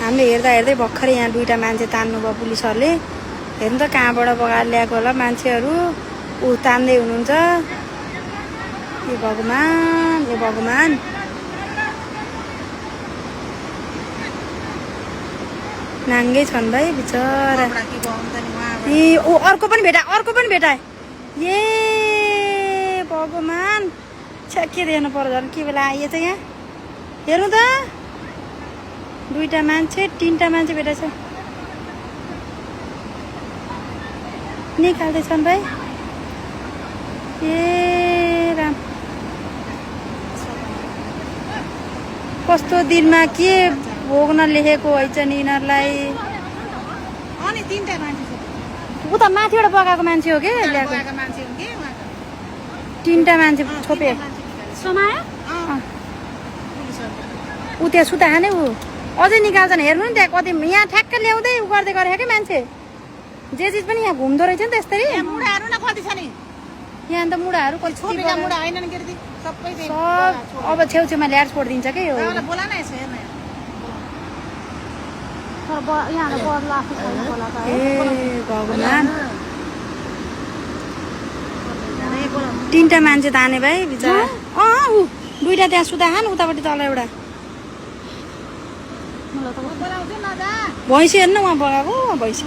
हामीले हेर्दा हेर्दै भर्खरै यहाँ दुईटा मान्छे तान्नुभयो पुलिसहरूले। हेर्नु त कहाँबाट बगाएर ल्याएको होला मान्छेहरू। ऊ तान्दै हुनुहुन्छ। ए भगवान्, ए भगवान्। नाङ्गै छन् भाइ बिचरा। ए ऊ अर्को पनि भेटाए। ए भगवान्, छ्या के देख्नु पर्यो झन् के बेला आइएछ यहाँ। हेर्नु त दुईटा मान्छे, तीनटा मान्छे भेटाएछ। निकाल्दैछन् भाइ। ए राम, कस्तो दिनमा के भोग्न लेखेको हैछ नि यिनीहरूलाई। अनि तीनटा मान्छे छ। उता माथिबाट बगाएको मान्छे हो कि ल्याएको? बगाएको मान्छे हो कि उहाँको? तीनटा मान्छे छोपे समायो? ऊ त्यहाँ सुता खाने ऊ अझै निकाल्छन्। हेर्नु नि त्यहाँ कति यहाँ ठ्याक्क ल्याउँदै उ गर्दै गरेको क्या मान्छे। जे चिज पनि यहाँ घुम्दो रहेछ नि त्यसरी। मुढाहरू न कति छ नि यहाँ त मुढाहरू कति छोपेका मुढा हैनन् के रे सबै सब अब छेउछेउमा ल्याएर छोडिदिन्छ के यो। बोला न यसो हेर्न ए भगवान्, तीनटा मान्छे ताने भाइ बिचरा। ऊ दुईटा त्यहाँ सुता खान, उतापट्टि तल एउटा भैँसी हेर्नु उहाँ बगाएको भैँसी।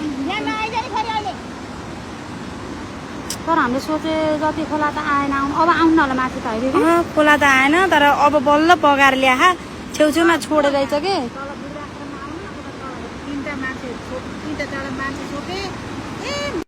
तर हामीले सोचे जति खोला त आएन। अब आउनु होला माथि त अहिले। खोला त आएन तर अब बल्ल बगाएर ल्याहा छेउछेउमा छोडेर रहेछ के। तीनटा मान्छे छोपे